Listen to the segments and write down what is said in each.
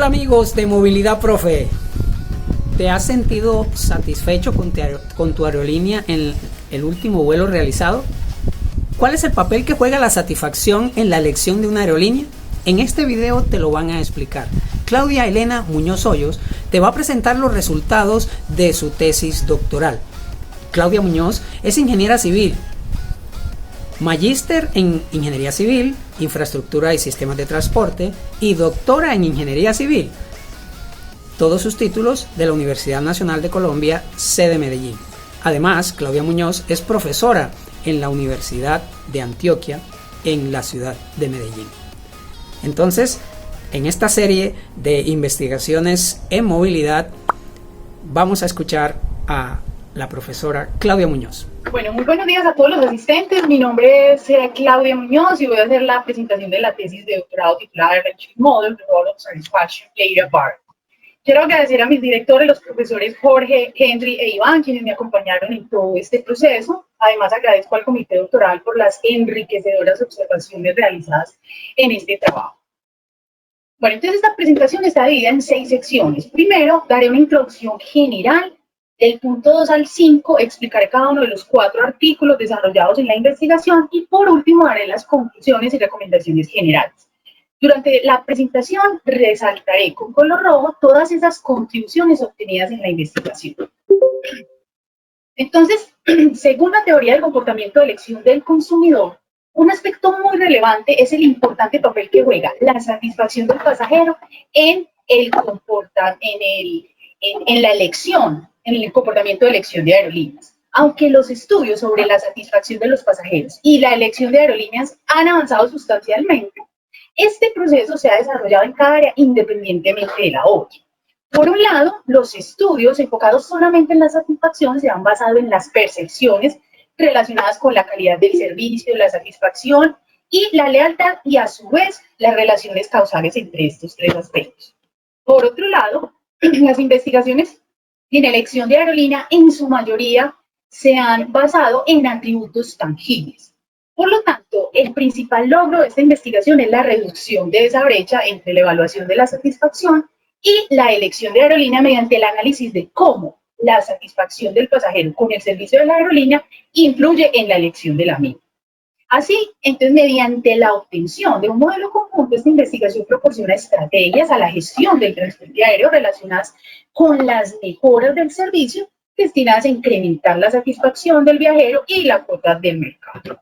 Hola amigos de Movilidad Profe. ¿Te has sentido satisfecho con tu aerolínea en el último vuelo realizado? ¿Cuál es el papel que juega la satisfacción en la elección de una aerolínea? En este video te lo van a explicar. Claudia Elena Muñoz Hoyos te va a presentar los resultados de su tesis doctoral. Claudia Muñoz es ingeniera civil, magíster en Ingeniería Civil, Infraestructura y Sistemas de Transporte y doctora en Ingeniería Civil. Todos sus títulos de la Universidad Nacional de Colombia, sede Medellín. Además, Claudia Muñoz es profesora en la Universidad de Antioquia, en la ciudad de Medellín. Entonces, en esta serie de investigaciones en movilidad, vamos a escuchar a la profesora Claudia Muñoz. Bueno, muy buenos días a todos los asistentes. Mi nombre es Claudia Muñoz y voy a hacer la presentación de la tesis de doctorado titulada Electric Model, The Role of Satisfaction Data Bar. Quiero agradecer a mis directores, los profesores Jorge, Henry e Iván, quienes me acompañaron en todo este proceso. Además, agradezco al comité doctoral por las enriquecedoras observaciones realizadas en este trabajo. Bueno, entonces esta presentación está dividida en 6 secciones. Primero, daré una introducción general. Del punto 2 al 5 explicaré cada uno de los 4 artículos desarrollados en la investigación y por último daré las conclusiones y recomendaciones generales. Durante la presentación resaltaré con color rojo todas esas contribuciones obtenidas en la investigación. Entonces, según la teoría del comportamiento de elección del consumidor, un aspecto muy relevante es el importante papel que juega la satisfacción del pasajero en la elección, en el comportamiento de elección de aerolíneas. Aunque los estudios sobre la satisfacción de los pasajeros y la elección de aerolíneas han avanzado sustancialmente, este proceso se ha desarrollado en cada área independientemente de la otra. Por un lado, los estudios enfocados solamente en la satisfacción se han basado en las percepciones relacionadas con la calidad del servicio, la satisfacción y la lealtad y a su vez las relaciones causales entre estos 3 aspectos. Por otro lado, las investigaciones en elección de aerolínea en su mayoría se han basado en atributos tangibles. Por lo tanto, el principal logro de esta investigación es la reducción de esa brecha entre la evaluación de la satisfacción y la elección de aerolínea mediante el análisis de cómo la satisfacción del pasajero con el servicio de la aerolínea influye en la elección de la misma. Así, entonces, mediante la obtención de un modelo conjunto, esta investigación proporciona estrategias a la gestión del transporte aéreo relacionadas con las mejoras del servicio destinadas a incrementar la satisfacción del viajero y la cuota del mercado.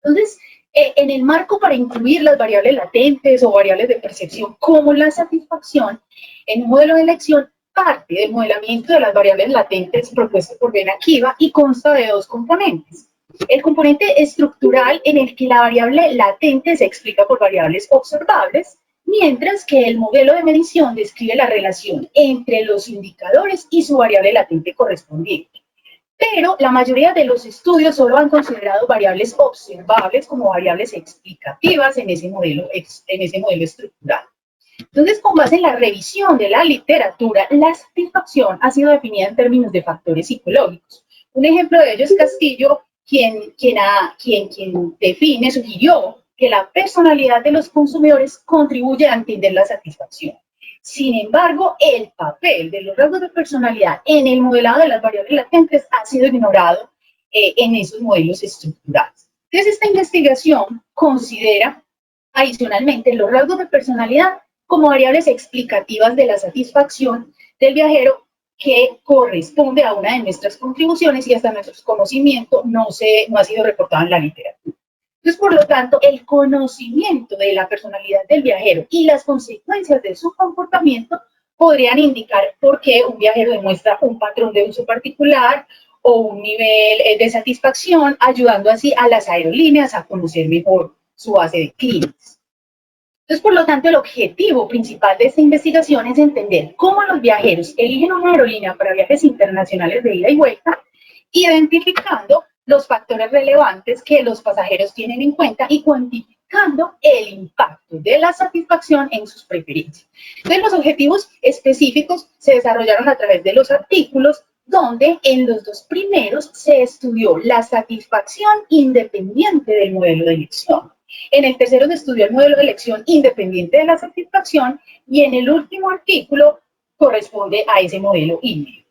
Entonces, en el marco para incluir las variables latentes o variables de percepción como la satisfacción, en un modelo de elección parte del modelamiento de las variables latentes propuesto por Ben Akiva y consta de 2 componentes. El componente estructural en el que la variable latente se explica por variables observables, mientras que el modelo de medición describe la relación entre los indicadores y su variable latente correspondiente. Pero la mayoría de los estudios solo han considerado variables observables como variables explicativas en ese modelo estructural. Entonces, con base en la revisión de la literatura, la satisfacción ha sido definida en términos de factores psicológicos. Un ejemplo de ello es Castillo, quien sugirió que la personalidad de los consumidores contribuye a entender la satisfacción. Sin embargo, el papel de los rasgos de personalidad en el modelado de las variables latentes ha sido ignorado en esos modelos estructurales. Entonces, esta investigación considera adicionalmente los rasgos de personalidad como variables explicativas de la satisfacción del viajero, que corresponde a una de nuestras contribuciones y hasta nuestro conocimiento no ha sido reportado en la literatura. Entonces, por lo tanto, el conocimiento de la personalidad del viajero y las consecuencias de su comportamiento podrían indicar por qué un viajero demuestra un patrón de uso particular o un nivel de satisfacción, ayudando así a las aerolíneas a conocer mejor su base de clientes. Entonces, por lo tanto, el objetivo principal de esta investigación es entender cómo los viajeros eligen una aerolínea para viajes internacionales de ida y vuelta, identificando los factores relevantes que los pasajeros tienen en cuenta y cuantificando el impacto de la satisfacción en sus preferencias. Entonces, los objetivos específicos se desarrollaron a través de los artículos, donde en los 2 primeros se estudió la satisfacción independiente del modelo de elección. En el tercero se estudió el modelo de elección independiente de la satisfacción y en el último artículo corresponde a ese modelo híbrido.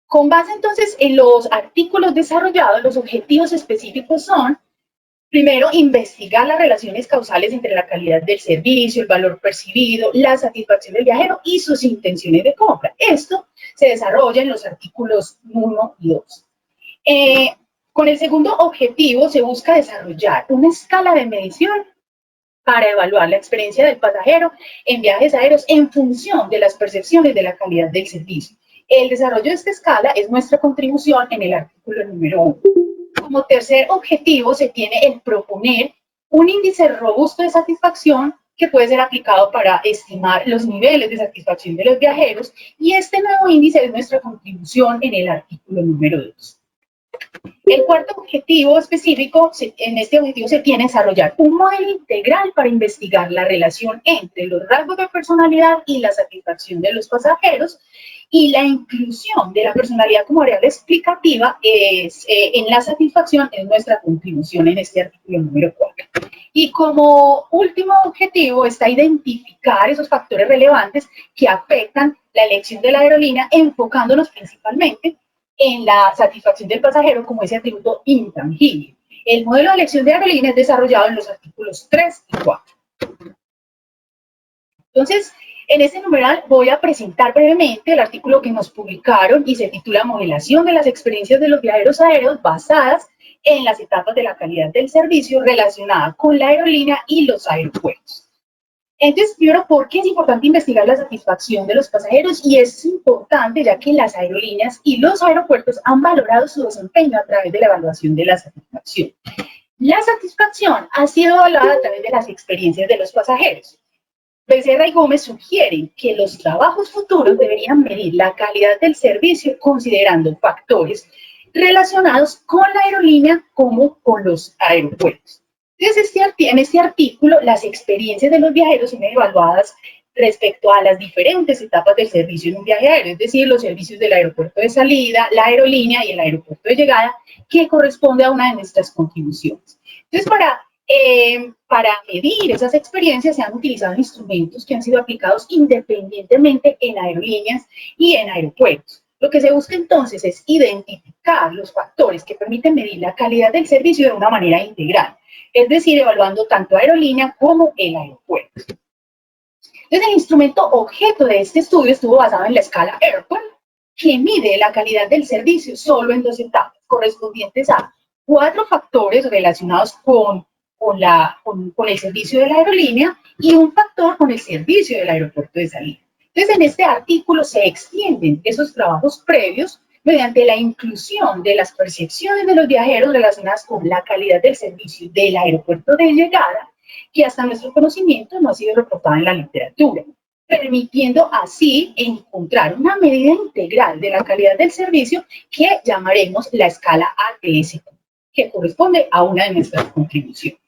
Con base entonces en los artículos desarrollados, los objetivos específicos son: primero, investigar las relaciones causales entre la calidad del servicio, el valor percibido, la satisfacción del viajero y sus intenciones de compra. Esto se desarrolla en los artículos 1 y 2. Con el segundo objetivo se busca desarrollar una escala de medición para evaluar la experiencia del pasajero en viajes aéreos en función de las percepciones de la calidad del servicio. El desarrollo de esta escala es nuestra contribución en el artículo número 1. Como tercer objetivo se tiene el proponer un índice robusto de satisfacción que puede ser aplicado para estimar los niveles de satisfacción de los viajeros, y este nuevo índice es nuestra contribución en el artículo número 2. El cuarto objetivo específico, en este objetivo se tiene desarrollar un modelo integral para investigar la relación entre los rasgos de personalidad y la satisfacción de los pasajeros, y la inclusión de la personalidad como variable explicativa en la satisfacción es nuestra contribución en este artículo número 4. Y como último objetivo está identificar esos factores relevantes que afectan la elección de la aerolínea, enfocándonos principalmente en la satisfacción del pasajero como ese atributo intangible. El modelo de elección de aerolínea es desarrollado en los artículos 3 y 4. Entonces, en este numeral voy a presentar brevemente el artículo que nos publicaron y se titula Modelación de las experiencias de los viajeros aéreos basadas en las etapas de la calidad del servicio relacionada con la aerolínea y los aeropuertos. Entonces, primero, ¿por qué es importante investigar la satisfacción de los pasajeros? Y es importante ya que las aerolíneas y los aeropuertos han valorado su desempeño a través de la evaluación de la satisfacción. La satisfacción ha sido evaluada a través de las experiencias de los pasajeros. Becerra y Gómez sugieren que los trabajos futuros deberían medir la calidad del servicio considerando factores relacionados con la aerolínea como con los aeropuertos. Entonces, en este artículo, las experiencias de los viajeros son evaluadas respecto a las diferentes etapas del servicio en un viaje aéreo, es decir, los servicios del aeropuerto de salida, la aerolínea y el aeropuerto de llegada, que corresponde a una de nuestras contribuciones. Entonces, para medir esas experiencias se han utilizado instrumentos que han sido aplicados independientemente en aerolíneas y en aeropuertos. Lo que se busca entonces es identificar los factores que permiten medir la calidad del servicio de una manera integral, es decir, evaluando tanto aerolínea como el aeropuerto. Entonces, el instrumento objeto de este estudio estuvo basado en la escala Airport, que mide la calidad del servicio solo en 2 etapas, correspondientes a 4 factores relacionados con el servicio de la aerolínea y un factor con el servicio del aeropuerto de salida. Entonces, en este artículo se extienden esos trabajos previos mediante la inclusión de las percepciones de los viajeros relacionadas con la calidad del servicio del aeropuerto de llegada, que hasta nuestro conocimiento no ha sido reportada en la literatura, permitiendo así encontrar una medida integral de la calidad del servicio que llamaremos la escala ATSQ, que corresponde a una de nuestras contribuciones.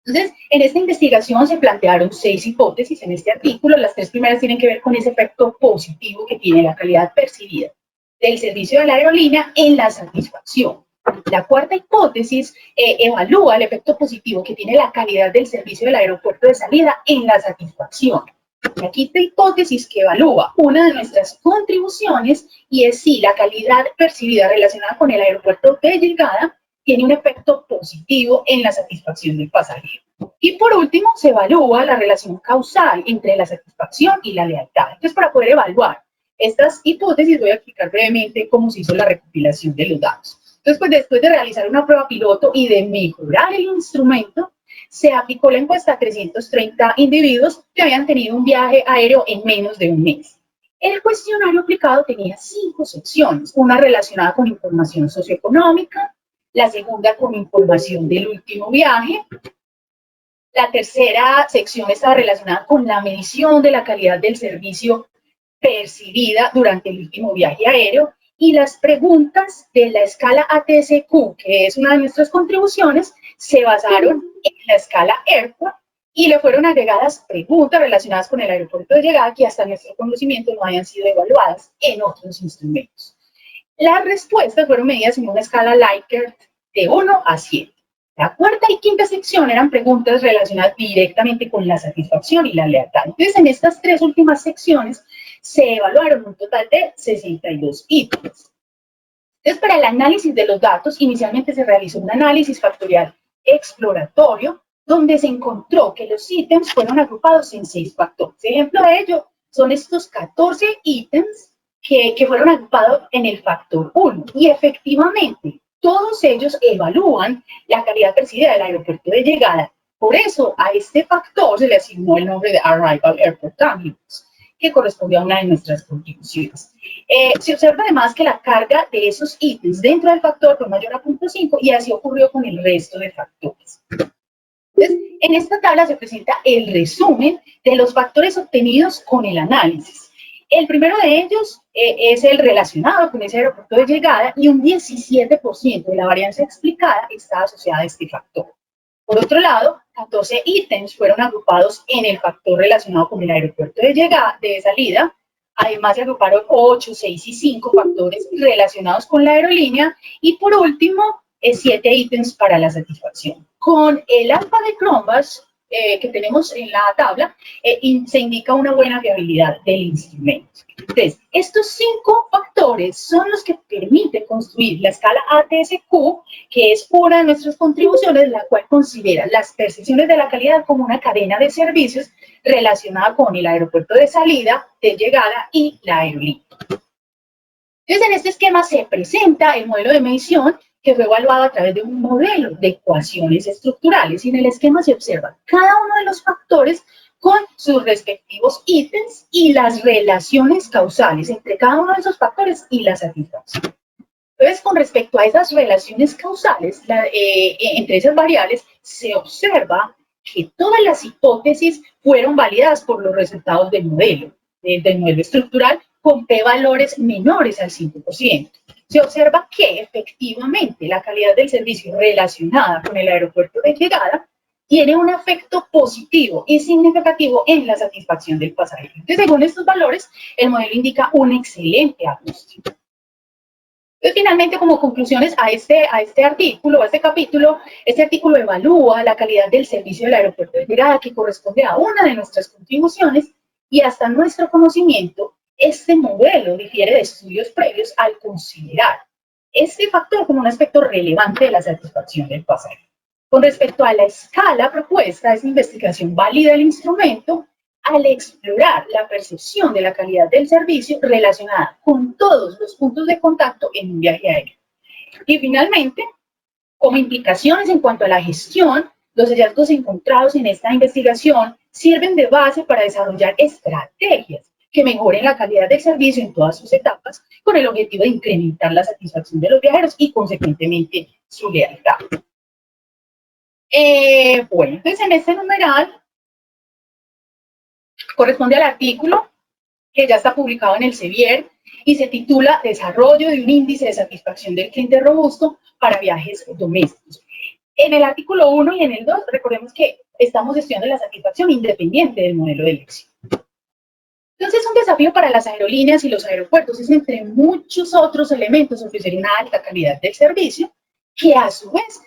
Entonces, en esta investigación se plantearon 6 hipótesis en este artículo. Las 3 primeras tienen que ver con ese efecto positivo que tiene la calidad percibida del servicio de la aerolínea en la satisfacción. La cuarta hipótesis evalúa el efecto positivo que tiene la calidad del servicio del aeropuerto de salida en la satisfacción. La quinta hipótesis que evalúa una de nuestras contribuciones y es si la calidad percibida relacionada con el aeropuerto de llegada tiene un efecto positivo en la satisfacción del pasajero. Y por último, se evalúa la relación causal entre la satisfacción y la lealtad. Entonces, para poder evaluar estas hipótesis, voy a explicar brevemente cómo se hizo la recopilación de los datos. Entonces, pues, después de realizar una prueba piloto y de mejorar el instrumento, se aplicó la encuesta a 330 individuos que habían tenido un viaje aéreo en menos de un mes. El cuestionario aplicado tenía 5 secciones, una relacionada con información socioeconómica, la segunda con información del último viaje, la tercera sección estaba relacionada con la medición de la calidad del servicio percibida durante el último viaje aéreo, y las preguntas de la escala ATSQ, que es una de nuestras contribuciones, se basaron en la escala Airport y le fueron agregadas preguntas relacionadas con el aeropuerto de llegada que hasta nuestro conocimiento no hayan sido evaluadas en otros instrumentos. Las respuestas fueron medidas en una escala Likert de 1 a 7. La cuarta y quinta sección eran preguntas relacionadas directamente con la satisfacción y la lealtad. Entonces, en estas tres últimas secciones se evaluaron un total de 62 ítems. Entonces, para el análisis de los datos, inicialmente se realizó un análisis factorial exploratorio, donde se encontró que los ítems fueron agrupados en 6 factores. Ejemplo de ello son estos 14 ítems que fueron agrupados en el factor 1. Y efectivamente, todos ellos evalúan la calidad percibida del aeropuerto de llegada. Por eso, a este factor se le asignó el nombre de Arrival Airport Timeliness, que corresponde a una de nuestras contribuciones. Se observa además que la carga de esos ítems dentro del factor fue mayor a 0.5 y así ocurrió con el resto de factores. Entonces, en esta tabla se presenta el resumen de los factores obtenidos con el análisis. El primero de ellos es el relacionado con ese aeropuerto de llegada y un 17% de la varianza explicada está asociada a este factor. Por otro lado, 14 ítems fueron agrupados en el factor relacionado con el aeropuerto de llegada, de salida. Además, se agruparon 8, 6 y 5 factores relacionados con la aerolínea. Y por último, 7 ítems para la satisfacción. Con el alfa de Cronbach que tenemos en la tabla, se indica una buena fiabilidad del instrumento. Entonces, estos 5 factores son los que permiten construir la escala ATSQ, que es una de nuestras contribuciones, la cual considera las percepciones de la calidad como una cadena de servicios relacionada con el aeropuerto de salida, de llegada y la aerolínea. Entonces, en este esquema se presenta el modelo de medición que fue evaluado a través de un modelo de ecuaciones estructurales, y en el esquema se observa cada uno de los factores con sus respectivos ítems y las relaciones causales entre cada uno de esos factores y la satisfacción. Entonces, con respecto a esas relaciones causales, entre esas variables, se observa que todas las hipótesis fueron validadas por los resultados del modelo estructural con p-valores menores al 5%. Se observa que efectivamente la calidad del servicio relacionada con el aeropuerto de llegada tiene un efecto positivo y significativo en la satisfacción del pasajero. Entonces, según estos valores, el modelo indica un excelente ajuste. Entonces, finalmente, como conclusiones a este artículo, a este capítulo, este artículo evalúa la calidad del servicio del aeropuerto de llegada, que corresponde a una de nuestras contribuciones, y hasta nuestro conocimiento, este modelo difiere de estudios previos al considerar este factor como un aspecto relevante de la satisfacción del pasajero. Con respecto a la escala propuesta, esta investigación valida el instrumento al explorar la percepción de la calidad del servicio relacionada con todos los puntos de contacto en un viaje aéreo. Y finalmente, como implicaciones en cuanto a la gestión, los hallazgos encontrados en esta investigación sirven de base para desarrollar estrategias que mejoren la calidad del servicio en todas sus etapas, con el objetivo de incrementar la satisfacción de los viajeros y, consecuentemente, su lealtad. Bueno, entonces en este numeral corresponde al artículo que ya está publicado en el Sevier y se titula Desarrollo de un índice de satisfacción del cliente robusto para viajes domésticos. En el artículo 1 y en el 2, recordemos que estamos estudiando la satisfacción independiente del modelo de elección. Entonces, un desafío para las aerolíneas y los aeropuertos es, entre muchos otros elementos, ofrecer una alta calidad del servicio que a su vez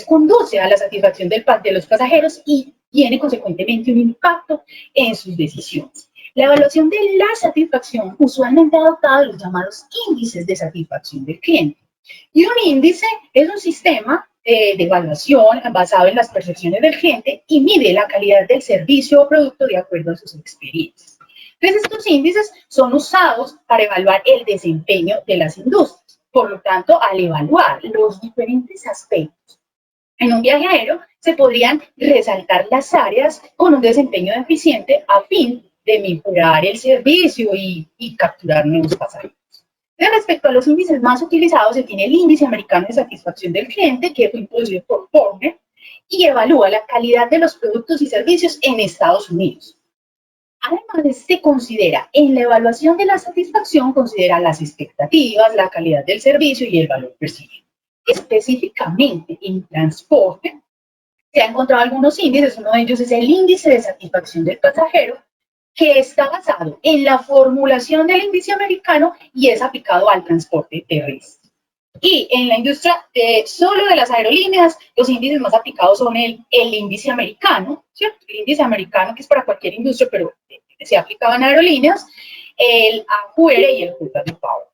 conduce a la satisfacción de los pasajeros y tiene consecuentemente un impacto en sus decisiones. La evaluación de la satisfacción usualmente ha adoptado los llamados índices de satisfacción del cliente. Y un índice es un sistema de evaluación basado en las percepciones del cliente y mide la calidad del servicio o producto de acuerdo a sus experiencias. Entonces, estos índices son usados para evaluar el desempeño de las industrias. Por lo tanto, al evaluar los diferentes aspectos en un viaje aéreo, se podrían resaltar las áreas con un desempeño eficiente a fin de mejorar el servicio y capturar nuevos pasajeros. Respecto a los índices más utilizados, se tiene el índice americano de satisfacción del cliente, que fue introducido por Fortner, y evalúa la calidad de los productos y servicios en Estados Unidos. Además, se considera, en la evaluación de la satisfacción, considera las expectativas, la calidad del servicio y el valor percibido. Específicamente en transporte, se han encontrado algunos índices. Uno de ellos es el índice de satisfacción del pasajero, que está basado en la formulación del índice americano y es aplicado al transporte terrestre. Y en la industria solo de las aerolíneas, los índices más aplicados son el índice americano, ¿cierto? El índice americano, que es para cualquier industria, pero se aplicaba en aerolíneas, el AQR y el J.D. Power.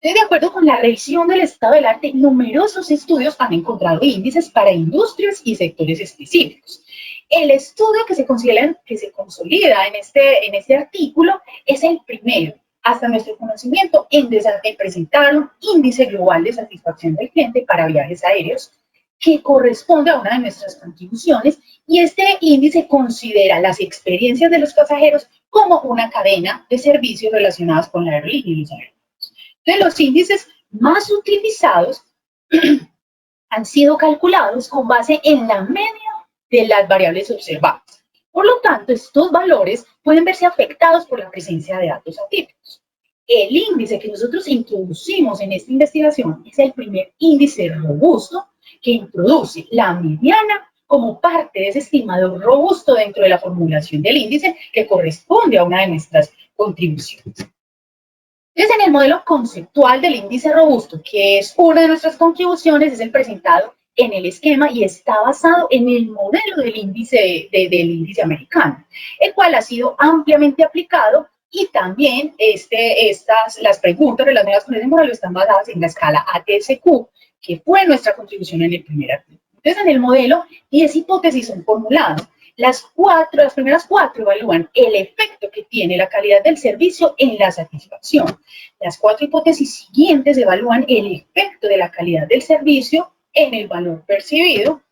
De acuerdo con la revisión del estado del arte, numerosos estudios han encontrado índices para industrias y sectores específicos. El estudio que se consolida en este artículo es el primero, hasta nuestro conocimiento, en presentar un índice global de satisfacción del cliente para viajes aéreos que corresponde a una de nuestras contribuciones, y este índice considera las experiencias de los pasajeros como una cadena de servicios relacionados con la aerolínea y los aeropuertos. Entonces, los índices más utilizados han sido calculados con base en la media de las variables observadas. Por lo tanto, estos valores pueden verse afectados por la presencia de datos atípicos. El índice que nosotros introducimos en esta investigación es el primer índice robusto que introduce la mediana como parte de ese estimador robusto dentro de la formulación del índice que corresponde a una de nuestras contribuciones. Entonces, en el modelo conceptual del índice robusto, que es una de nuestras contribuciones, es el presentado en el esquema y está basado en el modelo del índice americano, el cual ha sido ampliamente aplicado, y también las preguntas relacionadas con ese modelo están basadas en la escala ATSQ, que fue nuestra contribución en el primer artículo. Entonces, en el modelo, 10 hipótesis son formuladas. Las primeras cuatro evalúan el efecto que tiene la calidad del servicio en la satisfacción. Las 4 hipótesis siguientes evalúan el efecto de la calidad del servicio en el valor percibido.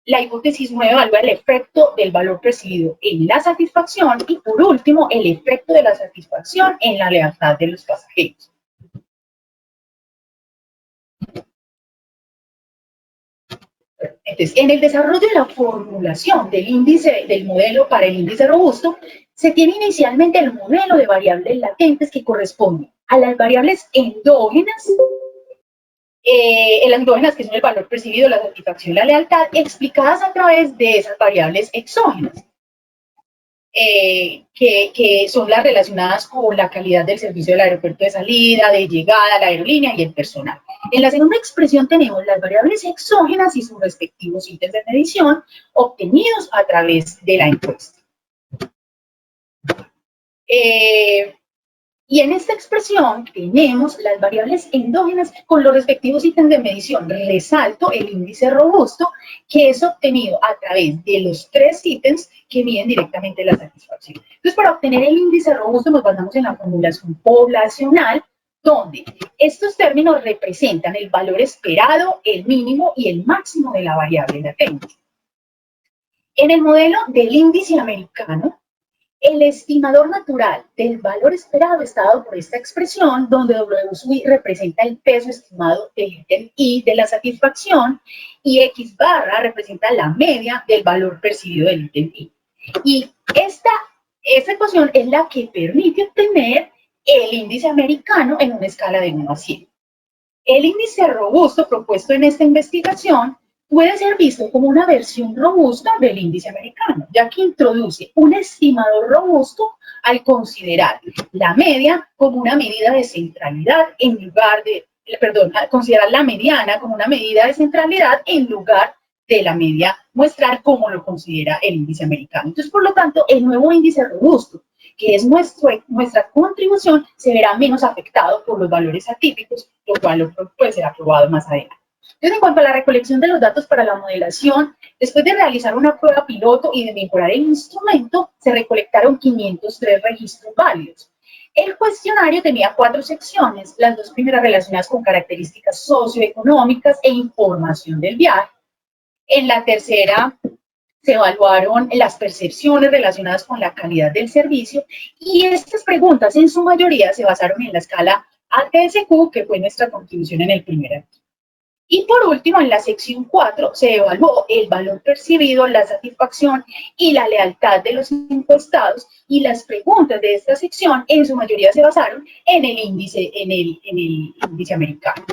La hipótesis 9 evalúa el efecto del valor percibido en la satisfacción, y por último, el efecto de la satisfacción en la lealtad de los pasajeros. Entonces, en el desarrollo de la formulación del modelo para el índice robusto, se tiene inicialmente el modelo de variables latentes que corresponde a las variables endógenas, que son el valor percibido, la satisfacción, la lealtad, explicadas a través de esas variables exógenas, que son las relacionadas con la calidad del servicio del aeropuerto de salida, de llegada, la aerolínea y el personal. En la segunda expresión tenemos las variables exógenas y sus respectivos ítems de medición obtenidos a través de la encuesta. Y en esta expresión tenemos las variables endógenas con los respectivos ítems de medición. Resalto el índice robusto, que es obtenido a través de los 3 ítems que miden directamente la satisfacción. Entonces, para obtener el índice robusto nos basamos en la formulación poblacional, donde estos términos representan el valor esperado, el mínimo y el máximo de la variable latente. En el modelo del índice americano, el estimador natural del valor esperado está dado por esta expresión, donde W sub representa el peso estimado del ítem I de la satisfacción, y X barra representa la media del valor percibido del ítem I. Y esta ecuación es la que permite obtener el índice americano en una escala de 1 a 100. El índice robusto propuesto en esta investigación puede ser visto como una versión robusta del índice americano, ya que introduce un estimador robusto al considerar la media como una medida de centralidad al considerar la mediana como una medida de centralidad en lugar de la media muestral, como lo considera el índice americano. Entonces, por lo tanto, el nuevo índice robusto, que es nuestra contribución, se verá menos afectado por los valores atípicos, lo cual puede ser aprobado más adelante. Entonces, en cuanto a la recolección de los datos para la modelación, después de realizar una prueba piloto y de mejorar el instrumento, se recolectaron 503 registros válidos. El cuestionario tenía 4 secciones, las 2 primeras relacionadas con características socioeconómicas e información del viaje. En la tercera se evaluaron las percepciones relacionadas con la calidad del servicio, y estas preguntas en su mayoría se basaron en la escala ATSQ, que fue nuestra contribución en el primer artículo. Y por último, en la sección 4 se evaluó el valor percibido, la satisfacción y la lealtad de los encuestados, y las preguntas de esta sección en su mayoría se basaron en el índice americano.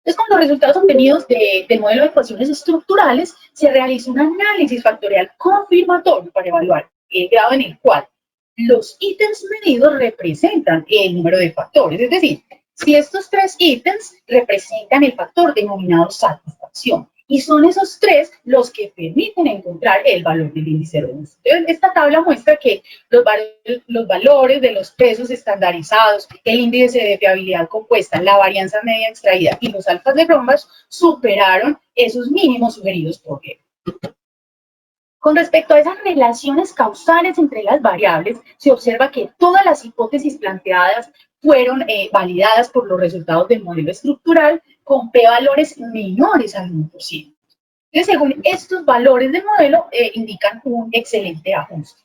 Entonces, con los resultados obtenidos del modelo de ecuaciones estructurales, se realizó un análisis factorial confirmatorio para evaluar el grado en el cual los ítems medidos representan el número de factores. Es decir, Si estos tres ítems representan el factor denominado satisfacción, y son esos tres los que permiten encontrar el valor del índice robusto. Entonces, esta tabla muestra que los valores de los pesos estandarizados, el índice de fiabilidad compuesta, la varianza media extraída y los alfas de Brombacher superaron esos mínimos sugeridos por Gebel. Con respecto a esas relaciones causales entre las variables, se observa que todas las hipótesis planteadas fueron validadas por los resultados del modelo estructural con p-valores menores al 1%. Entonces, según estos valores del modelo, indican un excelente ajuste.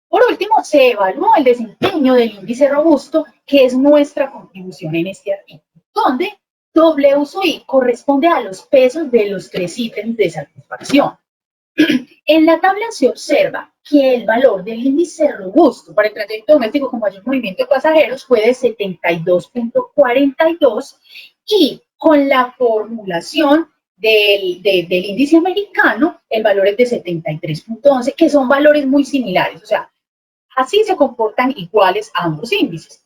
Por último, se evaluó el desempeño del índice robusto, que es nuestra contribución en este artículo, donde W sub I corresponde a los pesos de los tres ítems de satisfacción. En la tabla se observa que el valor del índice robusto para el trayecto doméstico con mayor movimiento de pasajeros fue de 72.42 y con la formulación del índice americano, el valor es de 73.11, que son valores muy similares, o sea, así se comportan iguales ambos índices.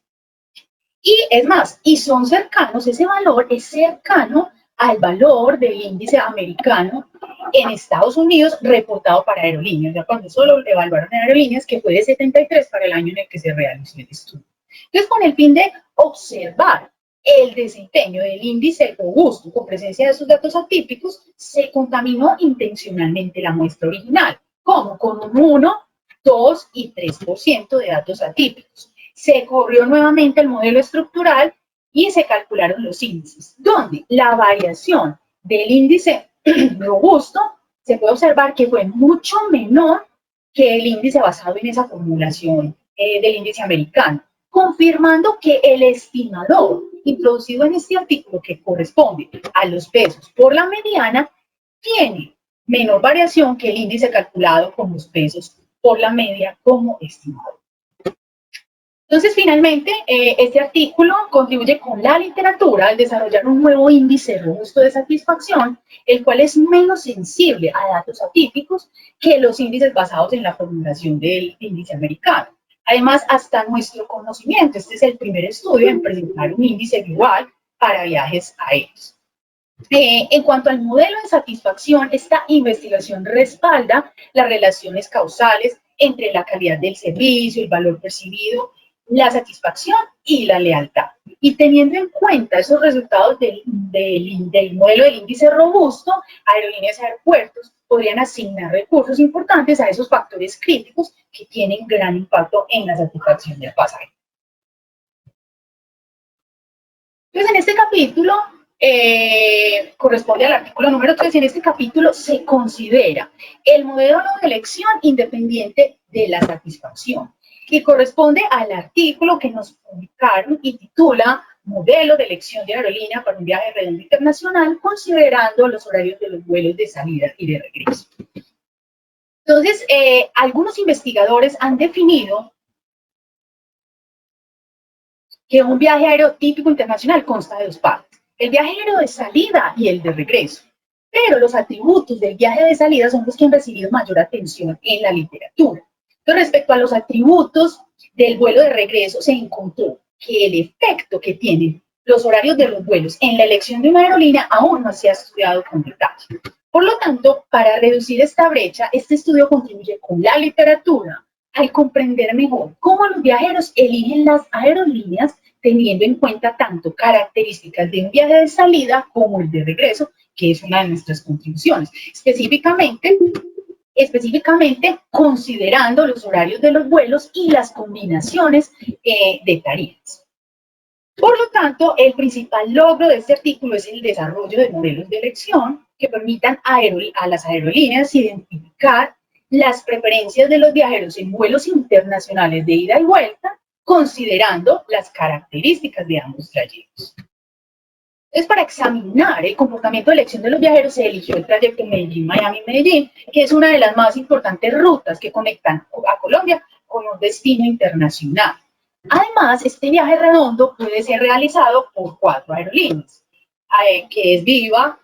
Y es más, y son cercanos, ese valor es cercano al valor del índice americano en Estados Unidos reportado para aerolíneas. Ya cuando solo evaluaron en aerolíneas, que fue de 73 para el año en el que se realizó el estudio. Entonces, con el fin de observar el desempeño del índice robusto con presencia de esos datos atípicos, se contaminó intencionalmente la muestra original, como con un 1, 2 y 3% de datos atípicos. Se corrió nuevamente el modelo estructural y se calcularon los índices, donde la variación del índice robusto se puede observar que fue mucho menor que el índice basado en esa formulación del índice americano, confirmando que el estimador introducido en este artículo, que corresponde a los pesos por la mediana, tiene menor variación que el índice calculado con los pesos por la media como estimador. Entonces, finalmente, este artículo contribuye con la literatura al desarrollar un nuevo índice robusto de satisfacción, el cual es menos sensible a datos atípicos que los índices basados en la formulación del índice americano. Además, hasta nuestro conocimiento, este es el primer estudio en presentar un índice igual para viajes aéreos. En cuanto al modelo de satisfacción, esta investigación respalda las relaciones causales entre la calidad del servicio, el valor percibido, la satisfacción y la lealtad. Y teniendo en cuenta esos resultados del modelo del índice robusto, aerolíneas y aeropuertos podrían asignar recursos importantes a esos factores críticos que tienen gran impacto en la satisfacción del pasajero. Entonces, en este capítulo, corresponde al artículo número 3, en este capítulo se considera el modelo de elección independiente de la satisfacción, que corresponde al artículo que nos publicaron y titula Modelo de elección de aerolínea para un viaje redondo internacional, considerando los horarios de los vuelos de salida y de regreso. Entonces, algunos investigadores han definido que un viaje aéreo típico internacional consta de dos partes, el viaje aéreo de salida y el de regreso. Pero los atributos del viaje de salida son los que han recibido mayor atención en la literatura. Entonces, respecto a los atributos del vuelo de regreso, se encontró que el efecto que tienen los horarios de los vuelos en la elección de una aerolínea aún no se ha estudiado con detalle. Por lo tanto, para reducir esta brecha, este estudio contribuye con la literatura al comprender mejor cómo los viajeros eligen las aerolíneas teniendo en cuenta tanto características de un viaje de salida como el de regreso, que es una de nuestras contribuciones. Específicamente considerando los horarios de los vuelos y las combinaciones de tarifas. Por lo tanto, el principal logro de este artículo es el desarrollo de modelos de elección que permitan a las aerolíneas identificar las preferencias de los viajeros en vuelos internacionales de ida y vuelta, considerando las características de ambos trayectos. Entonces, para examinar el comportamiento de elección de los viajeros, se eligió el trayecto Medellín-Miami-Medellín, que es una de las más importantes rutas que conectan a Colombia con un destino internacional. Además, este viaje redondo puede ser realizado por 4 aerolíneas, que es Viva,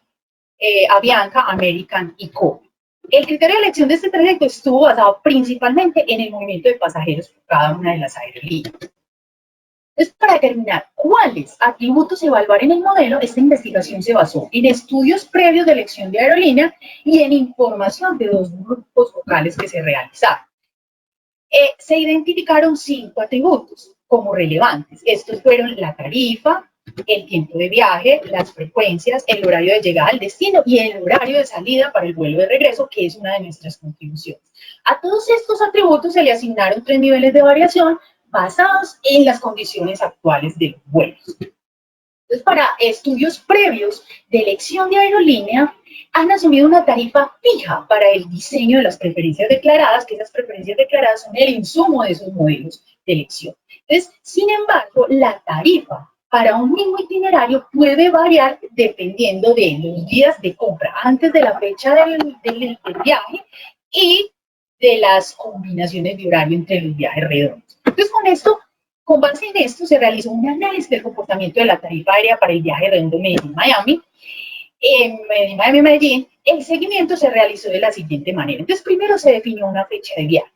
Avianca, American y Copa. El criterio de elección de este trayecto estuvo basado principalmente en el movimiento de pasajeros por cada una de las aerolíneas. Entonces, para determinar cuáles atributos evaluar en el modelo, esta investigación se basó en estudios previos de elección de aerolínea y en información de dos grupos vocales que se realizaron. Se identificaron 5 atributos como relevantes. Estos fueron la tarifa, el tiempo de viaje, las frecuencias, el horario de llegada al destino y el horario de salida para el vuelo de regreso, que es una de nuestras contribuciones. A todos estos atributos se le asignaron 3 niveles de variación basados en las condiciones actuales de los vuelos. Entonces, para estudios previos de elección de aerolínea, han asumido una tarifa fija para el diseño de las preferencias declaradas, que esas preferencias declaradas son el insumo de esos modelos de elección. Entonces, sin embargo, la tarifa para un mismo itinerario puede variar dependiendo de los días de compra antes de la fecha del viaje y de las combinaciones de horario entre los viajes redondos. Entonces, con base en esto, se realizó un análisis del comportamiento de la tarifa aérea para el viaje redondo Medellín-Miami. En Medellín, el seguimiento se realizó de la siguiente manera. Entonces, primero se definió una fecha de viaje.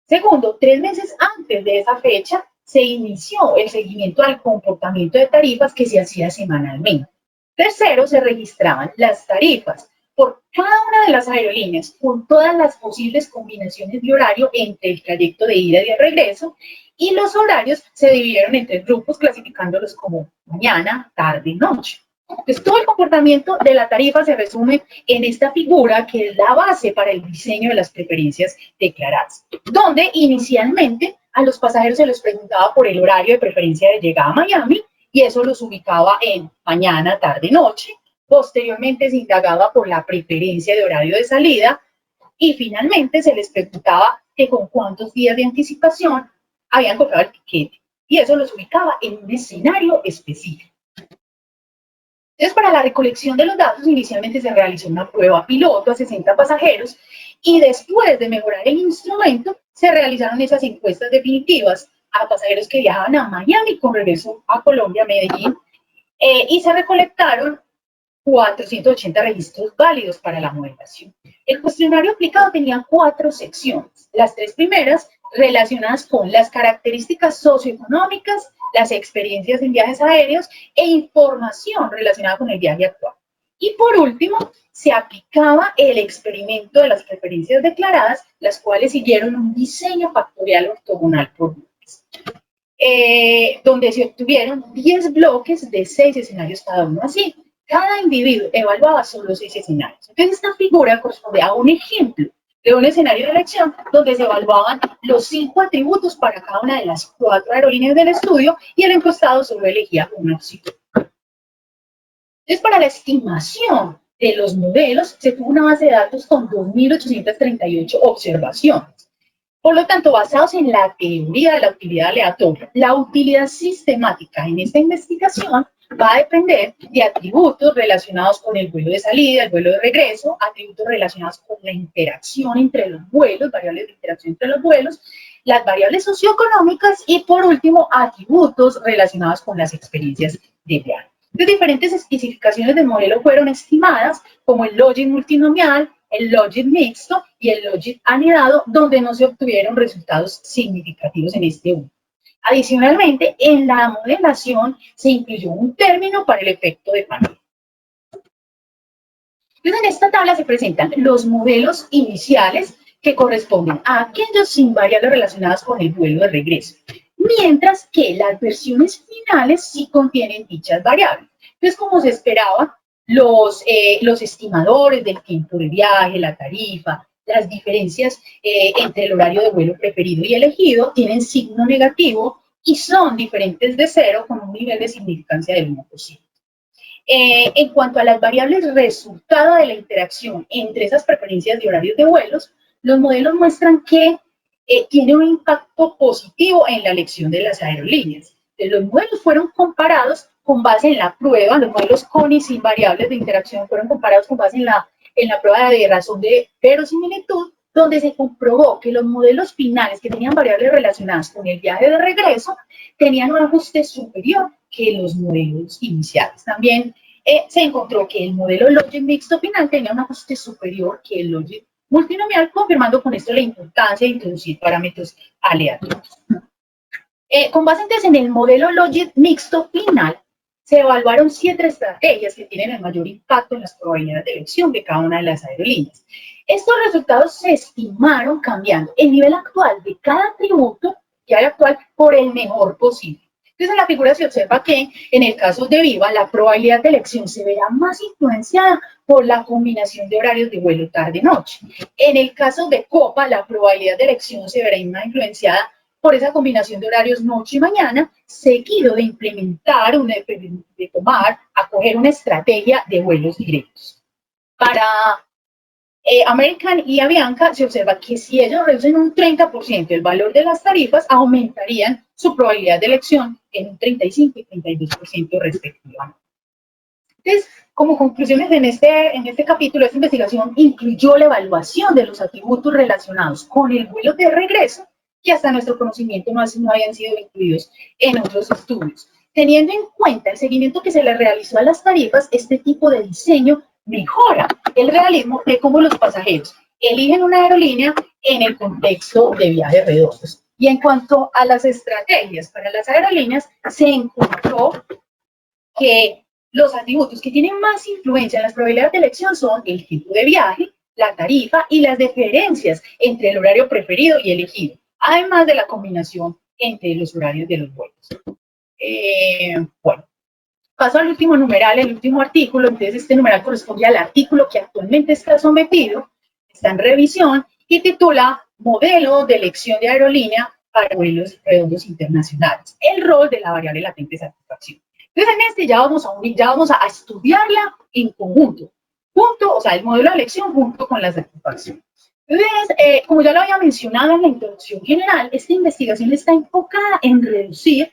Segundo, 3 meses antes de esa fecha, se inició el seguimiento al comportamiento de tarifas que se hacía semanalmente. Tercero, se registraban las tarifas por cada una de las aerolíneas con todas las posibles combinaciones de horario entre el trayecto de ida y de regreso, y los horarios se dividieron en 3 grupos clasificándolos como mañana, tarde y noche. Entonces, todo el comportamiento de la tarifa se resume en esta figura que es la base para el diseño de las preferencias declaradas, donde inicialmente a los pasajeros se les preguntaba por el horario de preferencia de llegada a Miami y eso los ubicaba en mañana, tarde, noche. Posteriormente se indagaba por la preferencia de horario de salida y finalmente se les preguntaba que con cuántos días de anticipación habían comprado el tiquete y eso los ubicaba en un escenario específico. Entonces, para la recolección de los datos, inicialmente se realizó una prueba piloto a 60 pasajeros y después de mejorar el instrumento, se realizaron esas encuestas definitivas a pasajeros que viajaban a Miami con regreso a Colombia, Medellín, y se recolectaron 480 registros válidos para la modelación. El cuestionario aplicado tenía 4 secciones. Las 3 primeras relacionadas con las características socioeconómicas, las experiencias en viajes aéreos e información relacionada con el viaje actual. Y por último, se aplicaba el experimento de las preferencias declaradas, las cuales siguieron un diseño factorial ortogonal por bloques, donde se obtuvieron 10 bloques de 6 escenarios cada uno. Así, cada individuo evaluaba solo 6 escenarios. Entonces, esta figura corresponde a un ejemplo de un escenario de elección donde se evaluaban los 5 atributos para cada una de las 4 aerolíneas del estudio y el encuestado solo elegía una opción. Entonces, para la estimación de los modelos, se tuvo una base de datos con 2.838 observaciones. Por lo tanto, basados en la teoría de la utilidad aleatoria, la utilidad sistemática en esta investigación va a depender de atributos relacionados con el vuelo de salida, el vuelo de regreso, atributos relacionados con la interacción entre los vuelos, variables de interacción entre los vuelos, las variables socioeconómicas y, por último, atributos relacionados con las experiencias de viaje. Entonces, diferentes especificaciones del modelo fueron estimadas, como el logit multinomial, el logit mixto y el logit anidado, donde no se obtuvieron resultados significativos en este último. Adicionalmente, en la modelación se incluyó un término para el efecto de familia. Entonces, en esta tabla se presentan los modelos iniciales que corresponden a aquellos sin variables relacionadas con el vuelo de regreso, mientras que las versiones finales sí contienen dichas variables. Entonces, como se esperaba, los estimadores del tiempo de viaje, la tarifa, las diferencias entre el horario de vuelo preferido y elegido tienen signo negativo y son diferentes de 0 con un nivel de significancia del 1%. En cuanto a las variables resultado de la interacción entre esas preferencias de horarios de vuelos, los modelos muestran que tiene un impacto positivo en la elección de las aerolíneas. Los modelos fueron comparados con base en la prueba, los modelos con y sin variables de interacción fueron comparados con base en la prueba de razón de verosimilitud, donde se comprobó que los modelos finales que tenían variables relacionadas con el viaje de regreso tenían un ajuste superior que los modelos iniciales. También se encontró que el modelo logit mixto final tenía un ajuste superior que el logit multinomial, confirmando con esto la importancia de introducir parámetros aleatorios. Con base entonces en el modelo Logit mixto final, se evaluaron 7 estrategias que tienen el mayor impacto en las probabilidades de elección de cada una de las aerolíneas. Estos resultados se estimaron cambiando el nivel actual de cada atributo que hay actual por el mejor posible. Entonces, en la figura se observa que en el caso de Viva, la probabilidad de elección se verá más influenciada por la combinación de horarios de vuelo tarde-noche. En el caso de Copa, la probabilidad de elección se verá más influenciada por esa combinación de horarios noche y mañana, seguido de implementar, de tomar, acoger una estrategia de vuelos directos. Para American y Avianca se observa que si ellos reducen un 30% el valor de las tarifas, aumentarían su probabilidad de elección en un 35 y 32% respectivamente. Entonces, como conclusiones en este capítulo, esta investigación incluyó la evaluación de los atributos relacionados con el vuelo de regreso que hasta nuestro conocimiento no habían sido incluidos en otros estudios. Teniendo en cuenta el seguimiento que se le realizó a las tarifas, este tipo de diseño mejora el realismo de cómo los pasajeros eligen una aerolínea en el contexto de viajes redondos. Y en cuanto a las estrategias para las aerolíneas, se encontró que los atributos que tienen más influencia en las probabilidades de elección son el tipo de viaje, la tarifa y las diferencias entre el horario preferido y elegido, además de la combinación entre los horarios de los vuelos. Bueno, paso al último numeral, el último artículo. Entonces, este numeral corresponde al artículo que actualmente está sometido, está en revisión y titula Modelo de elección de aerolínea para vuelos redondos internacionales, el rol de la variable latente de satisfacción. Entonces, en este ya vamos a estudiarla en conjunto, o sea, el modelo de elección junto con la satisfacción. Entonces, como ya lo había mencionado en la introducción general, esta investigación está enfocada en reducir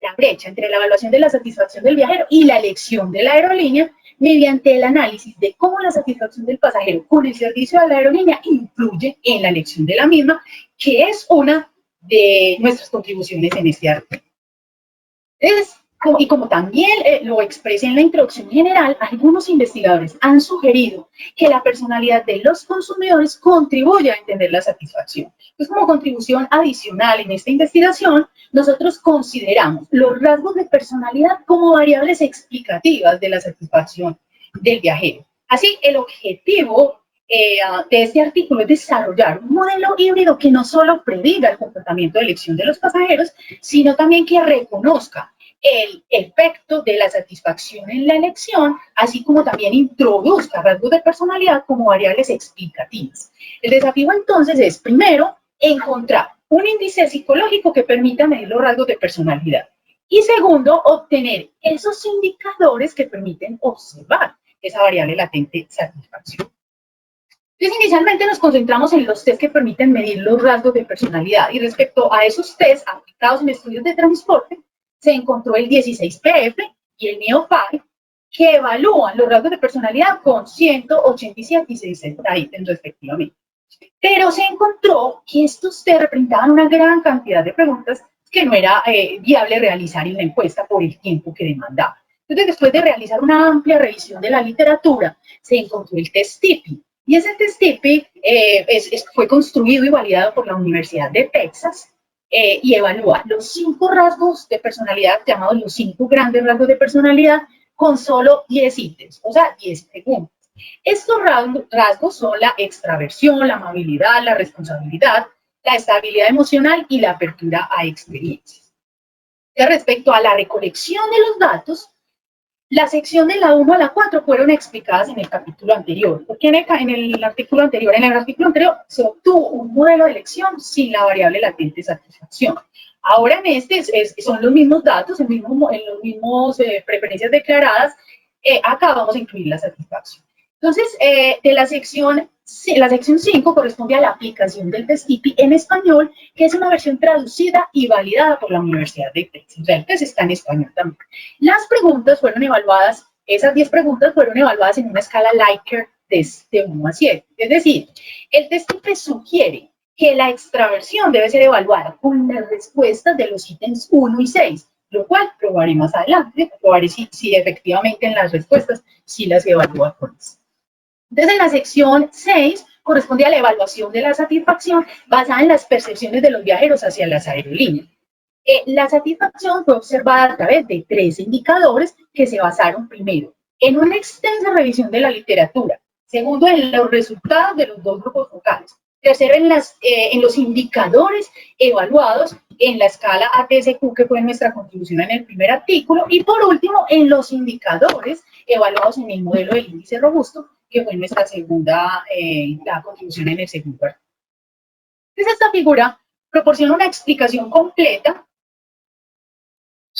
la brecha entre la evaluación de la satisfacción del viajero y la elección de la aerolínea mediante el análisis de cómo la satisfacción del pasajero con el servicio de la aerolínea influye en la elección de la misma, que es una de nuestras contribuciones en este artículo. Y como también lo expresé en la introducción general, algunos investigadores han sugerido que la personalidad de los consumidores contribuye a entender la satisfacción. Entonces, como contribución adicional en esta investigación, nosotros consideramos los rasgos de personalidad como variables explicativas de la satisfacción del viajero. Así, el objetivo de este artículo es desarrollar un modelo híbrido que no solo prediga el comportamiento de elección de los pasajeros, sino también que reconozca el efecto de la satisfacción en la elección, así como también introduzca rasgos de personalidad como variables explicativas. El desafío entonces es, primero, encontrar un índice psicológico que permita medir los rasgos de personalidad. Y segundo, obtener esos indicadores que permiten observar esa variable latente satisfacción. Entonces, inicialmente nos concentramos en los test que permiten medir los rasgos de personalidad. Y respecto a esos test aplicados en estudios de transporte, se encontró el 16PF y el NEO5, que evalúan los rasgos de personalidad con 187 y 60 ítems respectivamente. Pero se encontró que estos test representaban una gran cantidad de preguntas que no era viable realizar en la encuesta por el tiempo que demandaba. Entonces, después de realizar una amplia revisión de la literatura, se encontró el test TIPI. Y ese test TIPI fue construido y validado por la Universidad de Texas, y evalúa los 5 rasgos de personalidad, llamados los 5 grandes rasgos de personalidad, con solo 10 ítems, o sea, 10 preguntas. Estos rasgos son la extraversión, la amabilidad, la responsabilidad, la estabilidad emocional y la apertura a experiencias. Respecto a la recolección de los datos, la sección de la 1 a la 4 fueron explicadas en el capítulo anterior, porque en el artículo anterior se obtuvo un modelo de elección sin la variable latente satisfacción. Ahora en este son los mismos datos, en los mismos preferencias declaradas, acá vamos a incluir la satisfacción. Entonces, de la sección 5 corresponde a la aplicación del test TIPI en español, que es una versión traducida y validada por la Universidad de Texas. O sea, el test está en español también. Las preguntas fueron evaluadas, esas 10 preguntas fueron evaluadas en una escala Likert de 1 a 7. Es decir, el test TIPI sugiere que la extraversión debe ser evaluada con las respuestas de los ítems 1 y 6, lo cual probaré más adelante, probaré si efectivamente en las respuestas sí las evalúa con eso. Entonces, en la sección 6 corresponde a la evaluación de la satisfacción basada en las percepciones de los viajeros hacia las aerolíneas. La satisfacción fue observada a través de 3 indicadores que se basaron primero en una extensa revisión de la literatura, segundo en los resultados de los 2 grupos focales, tercero en los indicadores evaluados en la escala ATSQ, que fue nuestra contribución en el primer artículo, y por último en los indicadores evaluados en el modelo del índice robusto, que fue nuestra segunda la contribución en el segundo artículo. Entonces, esta figura proporciona una explicación completa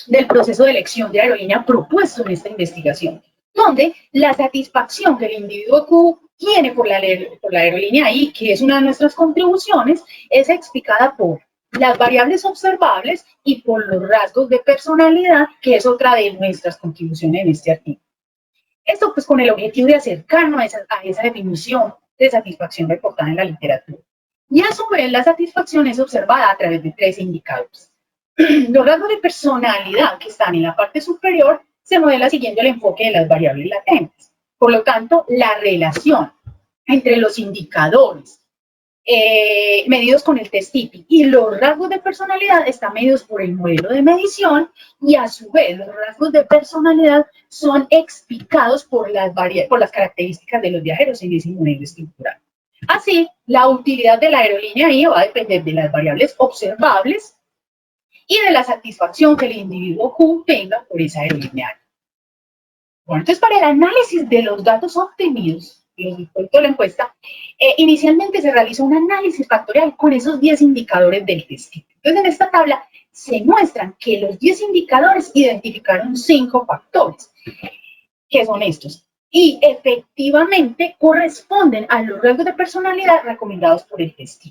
del proceso de elección de aerolínea propuesto en esta investigación, donde la satisfacción que el individuo Q tiene por la aerolínea I, que es una de nuestras contribuciones, es explicada por las variables observables y por los rasgos de personalidad, que es otra de nuestras contribuciones en este artículo. Esto pues con el objetivo de acercarnos a esa definición de satisfacción reportada en la literatura. Y a su vez, la satisfacción es observada a través de 3 indicadores. Los rasgos de personalidad que están en la parte superior se modela siguiendo el enfoque de las variables latentes. Por lo tanto, la relación entre los indicadores medidos con el test TIPI y los rasgos de personalidad están medidos por el modelo de medición, y a su vez los rasgos de personalidad son explicados por las características de los viajeros en ese modelo estructural. Así, la utilidad de la aerolínea I va a depender de las variables observables y de la satisfacción que el individuo Q tenga por esa aerolínea. Bueno, entonces para el análisis de los datos obtenidos, los resultados de la encuesta, inicialmente se realiza un análisis factorial con esos 10 indicadores del test. Entonces en esta tabla se muestran que los 10 indicadores identificaron 5 factores, que son estos, y efectivamente corresponden a los rasgos de personalidad recomendados por el test.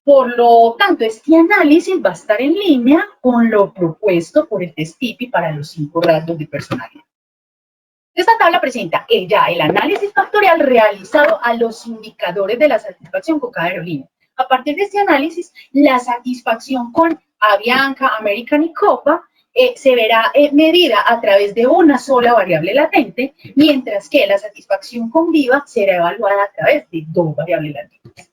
Por lo tanto, este análisis va a estar en línea con lo propuesto por el test TIPI para los 5 rasgos de personalidad. Esta tabla presenta ya el análisis factorial realizado a los indicadores de la satisfacción con cada aerolínea. A partir de este análisis, la satisfacción con Avianca, American y Copa se verá medida a través de una sola variable latente, mientras que la satisfacción con Viva será evaluada a través de 2 variables latentes.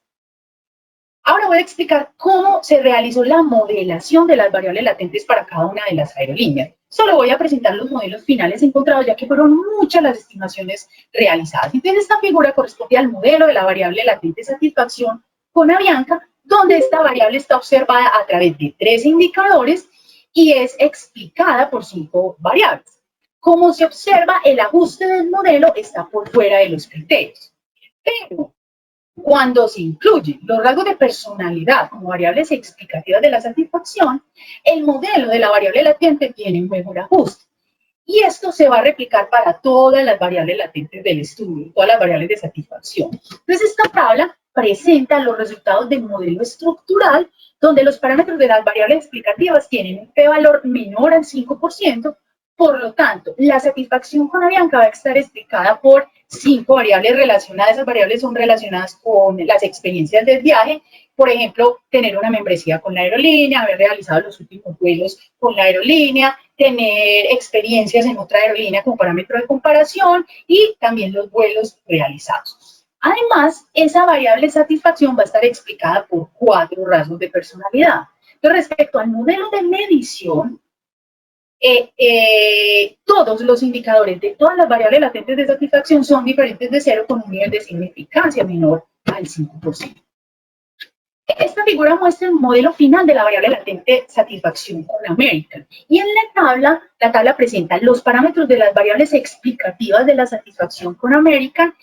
Ahora voy a explicar cómo se realizó la modelación de las variables latentes para cada una de las aerolíneas. Solo voy a presentar los modelos finales encontrados, ya que fueron muchas las estimaciones realizadas. Entonces, esta figura corresponde al modelo de la variable latente satisfacción con Avianca, donde esta variable está observada a través de 3 indicadores y es explicada por 5 variables. Como se observa, el ajuste del modelo está por fuera de los criterios. Pero cuando se incluyen los rasgos de personalidad como variables explicativas de la satisfacción, el modelo de la variable latente tiene un mejor ajuste. Y esto se va a replicar para todas las variables latentes del estudio, todas las variables de satisfacción. Entonces, esta tabla presenta los resultados del modelo estructural, donde los parámetros de las variables explicativas tienen un p-valor menor al 5%, por lo tanto, la satisfacción con Avianca va a estar explicada por 5 variables relacionadas. Esas variables son relacionadas con las experiencias del viaje, por ejemplo, tener una membresía con la aerolínea, haber realizado los últimos vuelos con la aerolínea, tener experiencias en otra aerolínea como parámetro de comparación y también los vuelos realizados. Además, esa variable satisfacción va a estar explicada por 4 rasgos de personalidad. Entonces, respecto al modelo de medición, todos los indicadores de todas las variables latentes de satisfacción son diferentes de 0 con un nivel de significancia menor al 5%. Esta figura muestra el modelo final de la variable latente satisfacción con American. Y en la tabla presenta los parámetros de las variables explicativas de la satisfacción con American,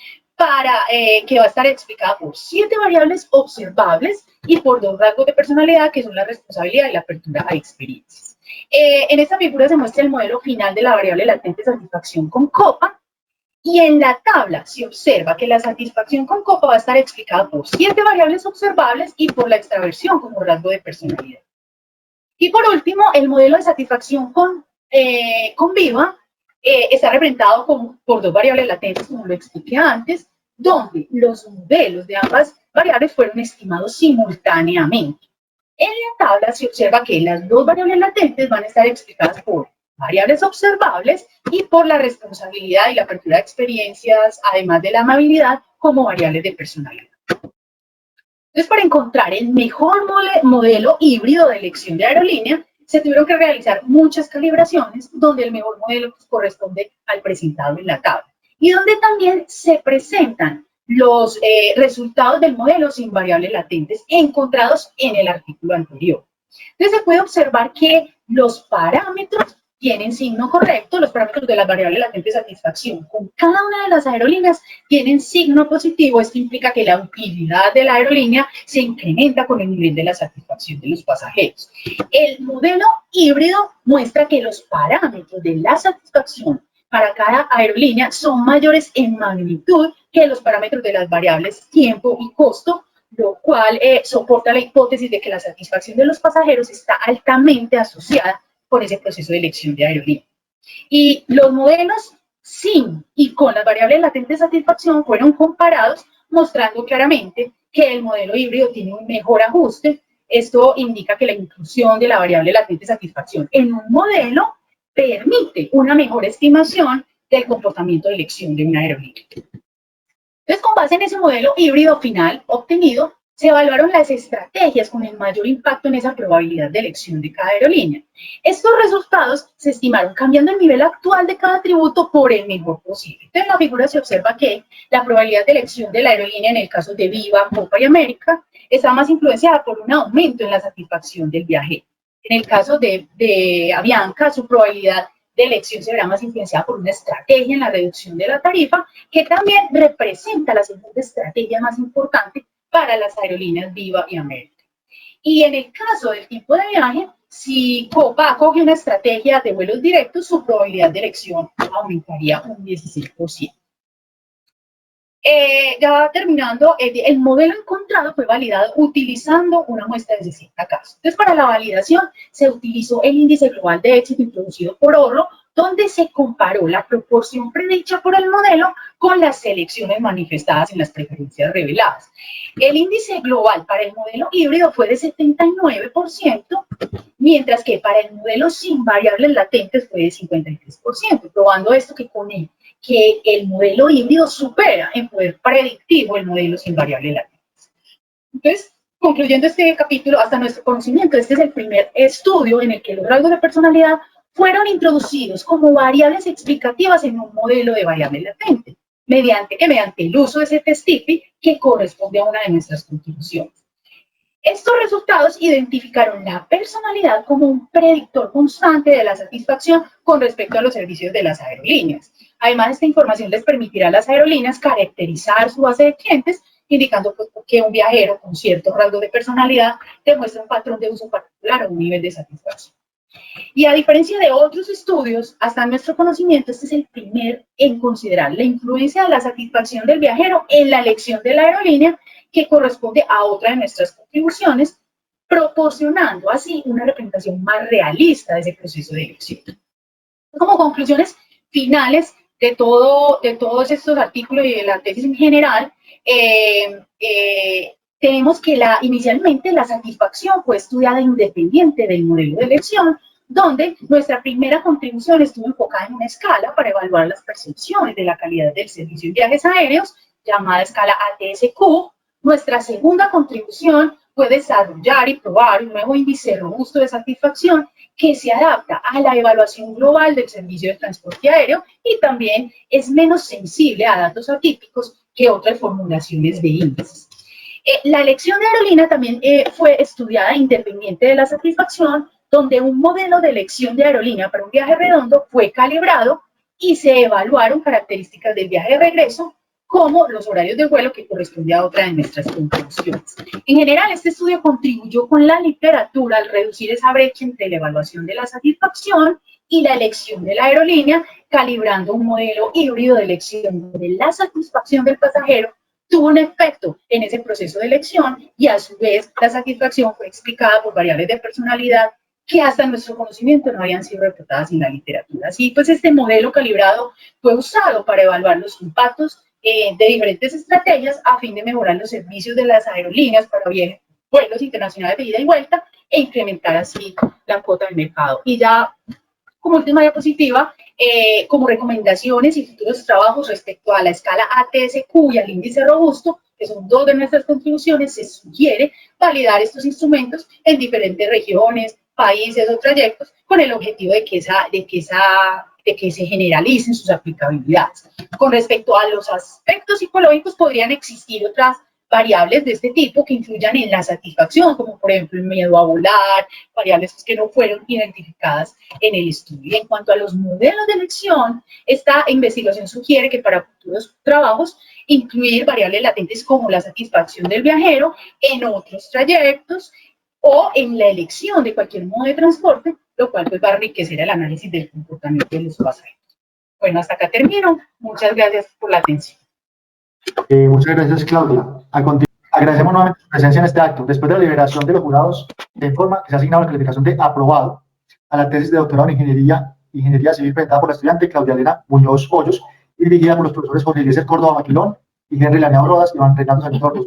que va a estar explicada por 7 variables observables y por 2 rasgos de personalidad, que son la responsabilidad y la apertura a experiencias. En esta figura se muestra el modelo final de la variable latente satisfacción con Copa, y en la tabla se observa que la satisfacción con Copa va a estar explicada por 7 variables observables y por la extraversión como rasgo de personalidad. Y por último, el modelo de satisfacción con Viva está representado por 2 variables latentes, como lo expliqué antes, donde los modelos de ambas variables fueron estimados simultáneamente. En la tabla se observa que las 2 variables latentes van a estar explicadas por variables observables y por la responsabilidad y la apertura de experiencias, además de la amabilidad, como variables de personalidad. Entonces, para encontrar el mejor modelo híbrido de elección de aerolínea, se tuvieron que realizar muchas calibraciones donde el mejor modelo corresponde al presentado en la tabla y donde también se presentan los resultados del modelo sin variables latentes encontrados en el artículo anterior. Entonces se puede observar que los parámetros tienen signo correcto, los parámetros de las variables latentes de satisfacción con cada una de las aerolíneas tienen signo positivo. Esto implica que la utilidad de la aerolínea se incrementa con el nivel de la satisfacción de los pasajeros. El modelo híbrido muestra que los parámetros de la satisfacción para cada aerolínea son mayores en magnitud que los parámetros de las variables tiempo y costo, lo cual soporta la hipótesis de que la satisfacción de los pasajeros está altamente asociada con ese proceso de elección de aerolínea. Y los modelos sin y con las variables latentes de satisfacción fueron comparados, mostrando claramente que el modelo híbrido tiene un mejor ajuste. Esto indica que la inclusión de la variable latente de satisfacción en un modelo permite una mejor estimación del comportamiento de elección de una aerolínea. Entonces, con base en ese modelo híbrido final obtenido, se evaluaron las estrategias con el mayor impacto en esa probabilidad de elección de cada aerolínea. Estos resultados se estimaron cambiando el nivel actual de cada atributo por el mejor posible. Entonces, en la figura se observa que la probabilidad de elección de la aerolínea en el caso de Viva, Copa y América está más influenciada por un aumento en la satisfacción del viajero. En el caso de Avianca, su probabilidad de elección se verá más influenciada por una estrategia en la reducción de la tarifa, que también representa la segunda estrategia más importante para las aerolíneas Viva y América. Y en el caso del tipo de viaje, si Copa acoge una estrategia de vuelos directos, su probabilidad de elección aumentaría un 16%. Ya terminando, el modelo encontrado fue validado utilizando una muestra de 60 casos. Entonces, para la validación se utilizó el índice global de éxito introducido por Orlo, donde se comparó la proporción predicha por el modelo con las selecciones manifestadas en las preferencias reveladas. El índice global para el modelo híbrido fue de 79%, mientras que para el modelo sin variables latentes fue de 53%, probando esto que el modelo híbrido supera en poder predictivo el modelo sin variables latentes. Entonces, concluyendo este capítulo, hasta nuestro conocimiento, este es el primer estudio en el que los rasgos de personalidad fueron introducidos como variables explicativas en un modelo de variables latentes, mediante el uso de ese test-IFI que corresponde a una de nuestras contribuciones. Estos resultados identificaron la personalidad como un predictor constante de la satisfacción con respecto a los servicios de las aerolíneas. Además, esta información les permitirá a las aerolíneas caracterizar su base de clientes, indicando que un viajero con cierto rasgo de personalidad demuestra un patrón de uso particular o un nivel de satisfacción. Y a diferencia de otros estudios, hasta nuestro conocimiento, este es el primer en considerar la influencia de la satisfacción del viajero en la elección de la aerolínea, que corresponde a otra de nuestras contribuciones, proporcionando así una representación más realista de ese proceso de elección. Como conclusiones finales de todos estos artículos y de la tesis en general, tenemos que inicialmente la satisfacción fue estudiada independiente del modelo de elección, donde nuestra primera contribución estuvo enfocada en una escala para evaluar las percepciones de la calidad del servicio en viajes aéreos, llamada escala ATSQ. Nuestra segunda contribución fue desarrollar y probar un nuevo índice robusto de satisfacción que se adapta a la evaluación global del servicio de transporte aéreo y también es menos sensible a datos atípicos que otras formulaciones de índices. La elección de aerolínea también fue estudiada independiente de la satisfacción, donde un modelo de elección de aerolínea para un viaje redondo fue calibrado y se evaluaron características del viaje de regreso, como los horarios de vuelo, que corresponde a otra de nuestras conclusiones. En general, este estudio contribuyó con la literatura al reducir esa brecha entre la evaluación de la satisfacción y la elección de la aerolínea, calibrando un modelo híbrido de elección donde la satisfacción del pasajero tuvo un efecto en ese proceso de elección y a su vez la satisfacción fue explicada por variables de personalidad que hasta nuestro conocimiento no habían sido reportadas en la literatura. Así pues, este modelo calibrado fue usado para evaluar los impactos de diferentes estrategias a fin de mejorar los servicios de las aerolíneas para vuelos internacionales de ida y vuelta e incrementar así la cuota de mercado. Y ya como última diapositiva, como recomendaciones y futuros trabajos respecto a la escala ATSQ y al índice robusto, que son dos de nuestras contribuciones, se sugiere validar estos instrumentos en diferentes regiones, países o trayectos con el objetivo de que se generalicen sus aplicabilidades. Con respecto a los aspectos psicológicos, podrían existir otras variables de este tipo que influyan en la satisfacción, como por ejemplo el miedo a volar, variables que no fueron identificadas en el estudio. Y en cuanto a los modelos de elección, esta investigación sugiere que para futuros trabajos incluir variables latentes como la satisfacción del viajero en otros trayectos o en la elección de cualquier modo de transporte, lo cual pues va a enriquecer el análisis del comportamiento de los pasajeros. Bueno, hasta acá termino. Muchas gracias por la atención. Muchas gracias, Claudia. Agradecemos nuevamente su presencia en este acto. Después de la liberación de los jurados, se informa que se ha asignado la calificación de aprobado a la tesis de doctorado en Ingeniería Civil presentada por la estudiante Claudia Elena Muñoz Hoyos y dirigida por los profesores Jorge Eliezer Córdoba Maquilón y Henry Laneado Rodas y Iván Reinaldo Sarmiento Ortiz.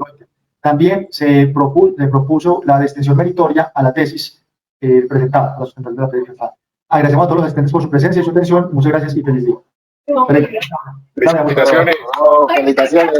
También se propuso la extensión meritoria a la tesis presentada, a la sustentación de la tesis presentada. Agradecemos a todos los asistentes por su presencia y su atención. Muchas gracias y feliz día. No, Felicitaciones. Felicitaciones.